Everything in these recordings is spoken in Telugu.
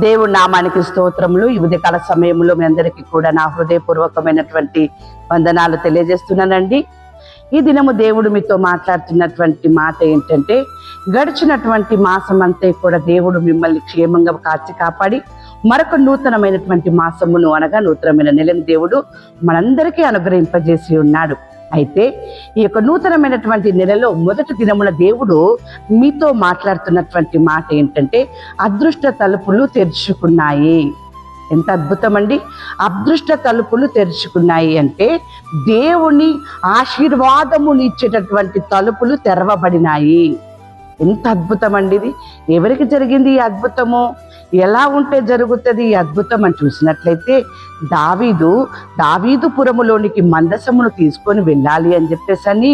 దేవుడి నామానికి స్తోత్రములు. ఈ ఉదయకాల సమయంలో మీ అందరికీ కూడా నా హృదయపూర్వకమైనటువంటి వందనాలు తెలియజేస్తున్నానండి. ఈ దినము దేవుడు మీతో మాట్లాడుతున్నటువంటి మాట ఏంటంటే, గడిచినటువంటి మాసం అంతా కూడా దేవుడు మిమ్మల్ని క్షేమంగా కాపాడి మరొక నూతనమైనటువంటి మాసమును అనగా నూతనమైన నెలను దేవుడు మనందరికీ అనుగ్రహింపజేసి ఉన్నాడు. అయితే ఈ యొక్క నూతనమైనటువంటి నెలలో మొదటి దినమున దేవుడు మీతో మాట్లాడుతున్నటువంటి మాట ఏంటంటే, అదృష్ట తలుపులు తెరుచుకున్నాయి. ఎంత అద్భుతం అండి! అదృష్ట తలుపులు తెరుచుకున్నాయి అంటే దేవుని ఆశీర్వాదముని ఇచ్చేటటువంటి తలుపులు తెరవబడినాయి. ఎంత అద్భుతం అండి! ఇది ఎవరికి జరిగింది ఈ అద్భుతము? ఎలా ఉంటే జరుగుతుంది ఈ అద్భుతం అని చూసినట్లయితే, దావీదు పురములోనికి మందసమును తీసుకొని వెళ్ళాలి అని చెప్పేసి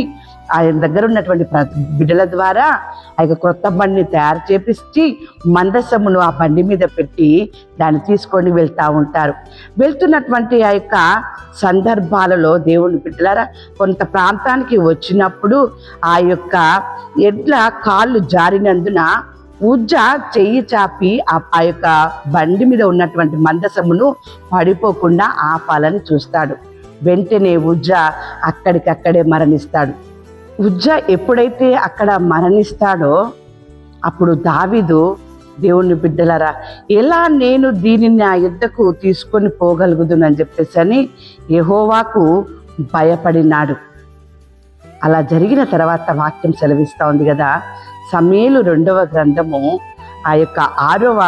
ఆయన దగ్గర ఉన్నటువంటి బిడ్డల ద్వారా ఆ యొక్క క్రొత్త బండిని తయారు చేపించి మందసమును ఆ బండి మీద పెట్టి దాన్ని తీసుకొని వెళ్తూ ఉంటారు. వెళ్తున్నటువంటి ఆ యొక్క సందర్భాలలో దేవుని బిడ్డలారా, కొంత ప్రాంతానికి వచ్చినప్పుడు ఆ యొక్క ఎడ్ల కాళ్ళు జారినందున ఉజ్జా చెయ్యి చాపి ఆ యొక్క బండి మీద ఉన్నటువంటి మందసమును పడిపోకుండా ఆపాలని చూస్తాడు. వెంటనే ఉజ్జా అక్కడికక్కడే మరణిస్తాడు. ఉజ్జా ఎప్పుడైతే అక్కడ మరణిస్తాడో అప్పుడు దావీదు, దేవుని బిడ్డలారా, ఎలా నేను దీనిని నా యుద్ధకు తీసుకొని పోగలుగుదునని చెప్పేసి యెహోవాకు భయపడినాడు. అలా జరిగిన తర్వాత వాక్యం సెలవిస్తూ ఉంది కదా, సమూయేలు 2వ గ్రంథము ఆ యొక్క 6వ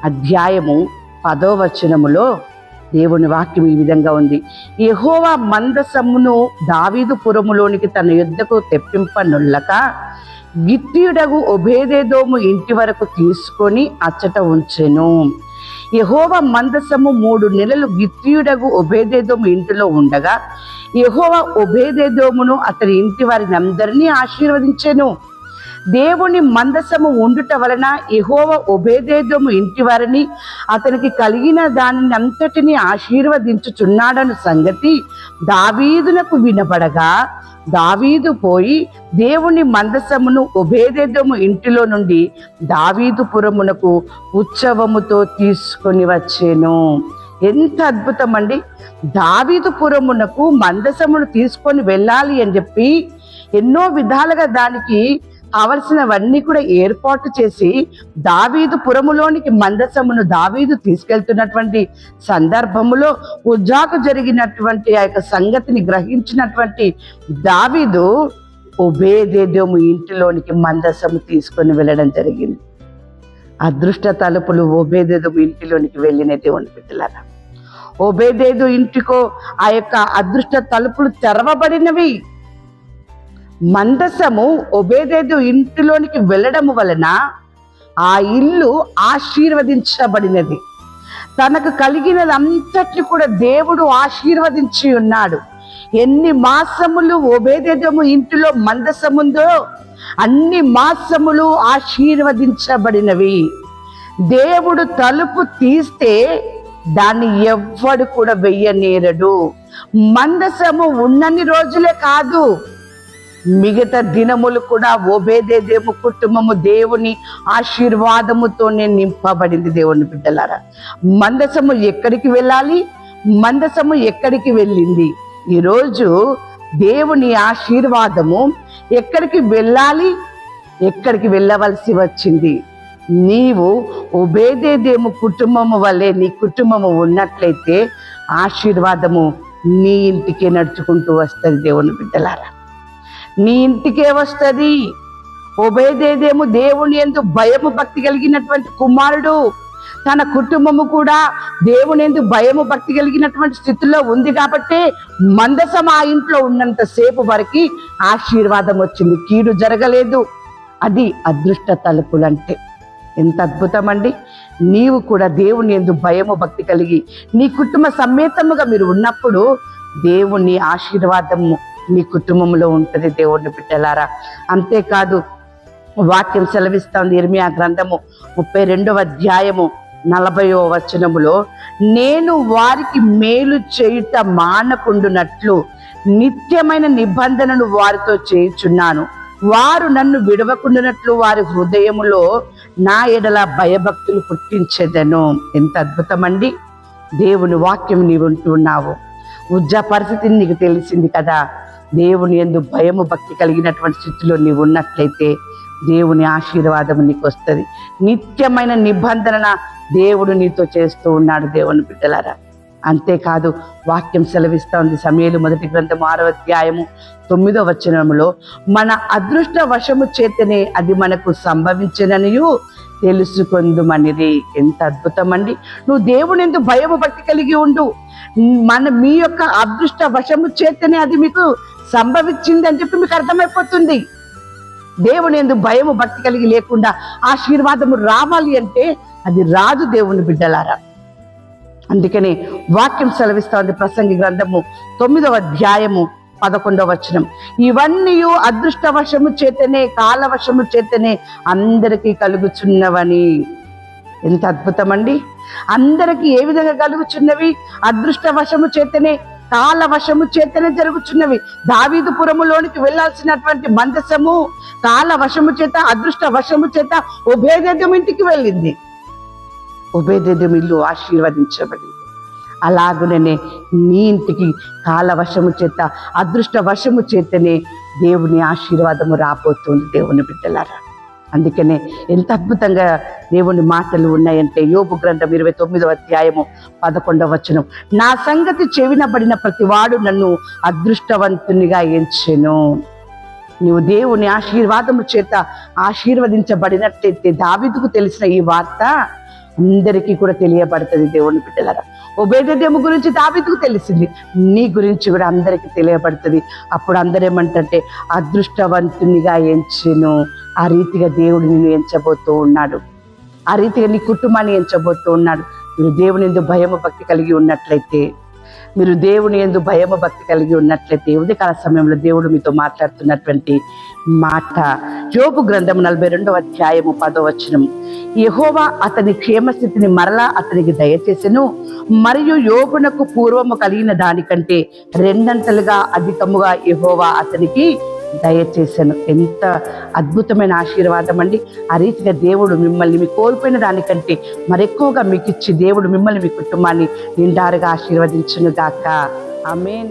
అధ్యాయము 10వ వచనములో దేవుని వాక్యం ఈ విధంగా ఉంది. యెహోవా మందసమును దావీదు పురములోనికి తన యుద్ధకు తెప్పింపనుల్లక గిత్తీయుడగు ఒబేదెదోము ఇంటి వరకు తీసుకొని అచ్చట ఉంచెను. యెహోవా మందసము 3 నెలలు గిత్తీయుడగు ఒబేదెదోము ఇంటిలో ఉండగా యెహోవా ఒబేదెదోమును అతని ఇంటి వారిని అందరినీ ఆశీర్వదించెను. దేవుని మందసము ఉండుట వలన యెహోవా ఒబేదెదోము ఇంటి వారిని అతనికి కలిగిన దానిని అంతటిని ఆశీర్వదించుచున్నాడన్న సంగతి దావీదునకు వినపడగా, దావీదు పోయి దేవుని మందసమును ఒబేదెదోము ఇంటిలో నుండి దావీదు పురమునకు ఉత్సవముతో తీసుకొని వచ్చెను. ఎంత అద్భుతం అండి! దావీదు పురమునకు మందసమును తీసుకొని వెళ్ళాలి అని చెప్పి ఎన్నో విధాలుగా దానికి కావలసినవన్నీ కూడా ఏర్పాటు చేసి దావీదు పురములోనికి మందసమును దావీదు తీసుకెళ్తున్నటువంటి సందర్భములో ఉజ్జాకు జరిగినటువంటి ఆ యొక్క సంగతిని గ్రహించినటువంటి దావీదు ఒబేదెదోము ఇంటిలోనికి మందసము తీసుకొని వెళ్ళడం జరిగింది. అదృష్ట తలుపులు ఒబేదెదోము ఇంటిలోనికి వెళ్ళిన దేవుని బిడ్డలారా, ఒబేదెదోము ఇంటికో ఆ యొక్క అదృష్ట తలుపులు తెరవబడినవి. మందసము ఒబేదెదోము ఇంటిలోనికి వెళ్ళడం వలన ఆ ఇల్లు ఆశీర్వదించబడినది. తనకు కలిగినదంతటి కూడా దేవుడు ఆశీర్వదించి ఉన్నాడు. ఎన్ని మాసములు ఒబేదెదోము ఇంటిలో మందసముందో అన్ని మాసములు ఆశీర్వదించబడినవి. దేవుడు తలుపు తీస్తే దాన్ని ఎవ్వడు కూడా వెయ్యనేరడు. మందసము ఉన్నన్ని రోజులే కాదు, మిగతా దినములు కూడా ఒబేదెదోము కుటుంబము దేవుని ఆశీర్వాదముతోనే నింపబడింది. దేవుని బిడ్డలారా, మందసము ఎక్కడికి వెళ్ళాలి? మందసము ఎక్కడికి వెళ్ళింది? ఈరోజు దేవుని ఆశీర్వాదము ఎక్కడికి వెళ్ళాలి? ఎక్కడికి వెళ్ళవలసి వచ్చింది? నీవు ఒబేదెదోము కుటుంబము వల్లే నీ కుటుంబము ఉన్నట్లయితే ఆశీర్వాదము నీ ఇంటికే నడుచుకుంటూ వస్తుంది. దేవుని బిడ్డలారా, నీ ఇంటికే వస్తుంది. ఒబేదెదోము దేవుని యందు భయము భక్తి కలిగినటువంటి కుమారుడు. తన కుటుంబము కూడా దేవుని యందు భయము భక్తి కలిగినటువంటి స్థితిలో ఉంది కాబట్టి మందసం ఆ ఇంట్లో ఉన్నంత సేపు వరకు ఆశీర్వాదం వచ్చింది, కీడు జరగలేదు. అది అదృష్ట తలుపులు అంటే. ఎంత అద్భుతం అండి! నీవు కూడా దేవుని యందు భయము భక్తి కలిగి నీ కుటుంబ సమేతముగా మీరు ఉన్నప్పుడు దేవుని ఆశీర్వాదము మీ కుటుంబంలో ఉంటుంది. దేవుని బిడ్డలారా, అంతేకాదు వాక్యం సెలవిస్తుంది. ఇర్మియా గ్రంథము 32వ అధ్యాయము 40వ వచనములో, నేను వారికి మేలు చేయుట మానకుండునట్లు నిత్యమైన నిబంధనను వారితో చేయుచున్నాను. వారు నన్ను విడవకుండానట్లు వారి హృదయములో నా ఎడల భయభక్తులు పుట్టించేదను. ఎంత అద్భుతం అండి! దేవుని వాక్యం నీవు ఉంటున్నావు. ఉజ్జా పరిస్థితిని నీకు తెలిసింది కదా. దేవుని యందు భయము భక్తి కలిగినటువంటి స్థితిలో నీవు ఉన్నట్లయితే దేవుని ఆశీర్వాదం నీకు వస్తుంది. నిత్యమైన నిబంధన దేవుడు నీతో చేస్తూ ఉన్నాడు దేవుని బిడ్డలారా. అంతేకాదు వాక్యం సెలవిస్తా ఉంది. సమూయేలు మొదటి గ్రంథము 6వ అధ్యాయము 9వ వచనములో, మన అదృష్ట వశము చేతనే అది మనకు సంభవించననియు తెలుసుకొందుమనిది. ఎంత అద్భుతం అండి! నువ్వు దేవుని యందు భయము భక్తి కలిగి ఉండు. మీ యొక్క అదృష్ట వశము చేతనే అది మీకు సంభవించింది అని చెప్పి మీకు అర్థమైపోతుంది. దేవుని యందు భయము భక్తి కలిగి లేకుండా ఆశీర్వాదము రావాలి అంటే అది రాదు దేవుని బిడ్డలారా. అందుకని వాక్యం సెలవిస్తా ఉంది. ప్రసంగి గ్రంథము 9వ అధ్యాయము 11వ వచనం, ఇవన్నీ అదృష్ట వశము చేతనే కాలవశము చేతనే అందరికీ కలుగుచున్నవని. ఎంత అద్భుతం అండి! అందరికీ ఏ విధంగా కలుగుచున్నవి? అదృష్ట వశము చేతనే, కాల వశము చేతనే జరుగుచున్నవి. దావీదు పురములోనికి వెళ్లాల్సినటువంటి మందసము కాల వశము చేత, అదృష్ట వశము చేత ఒబేదెదోము ఇంటికి వెళ్ళింది. ఒబేదెదోము ఇల్లు ఆశీర్వదించబడింది. అలాగుననే నీ ఇంటికి కాల వశము చేత, అదృష్ట వశము చేతనే దేవుని ఆశీర్వాదము రాబోతుంది దేవుని బిడ్డలారా. అందుకనే ఎంత అద్భుతంగా దేవుని మాటలు ఉన్నాయంటే, యోబు గ్రంథం 29వ అధ్యాయము 11వ వచనం, నా సంగతి చెవినబడిన ప్రతివాడు నన్ను అదృష్టవంతునిగా ఎంచెను. నీవు దేవుని ఆశీర్వాదము చేత ఆశీర్వదించబడినట్లయితే, దావీదుకు తెలిసిన ఈ వార్త అందరికీ కూడా తెలియబడుతుంది దేవుని బిడ్డలారా. ఒబేదెదోము గురించి దావీదుకు తెలిసింది, నీ గురించి కూడా అందరికీ తెలియబడుతుంది. అప్పుడు అందరేమంటే అదృష్టవంతునిగా ఎంచెను. ఆ రీతిగా దేవుడు నిన్ను ఎంచబోతూ ఉన్నాడు. ఆ రీతిగా నీ కుటుంబాన్ని ఎంచబోతూ ఉన్నాడు. మీరు దేవుని యందు భయము భక్తి కలిగి ఉన్నట్లయితే, ఉదయకాల సమయంలో దేవుడు మీతో మాట్లాడుతున్నటువంటి మాట, యోబు గ్రంథం 42వ అధ్యాయము 10వ వచనం, యెహోవా అతని క్షేమస్థితిని మరలా అతనికి దయచేసెను, మరియు యోబునకు పూర్వము కలిగిన దానికంటే 2 అధికముగా యెహోవా అతనికి దయచేసెను. ఎంత అద్భుతమైన ఆశీర్వాదం అండి! ఆ రీతిగా దేవుడు మిమ్మల్ని మీ కోల్పోయిన దానికంటే మరెక్కువగా మీకు ఇచ్చి దేవుడు మిమ్మల్ని మీ కుటుంబాన్ని నిండారుగా ఆశీర్వదించును గాక. ఆమేన్.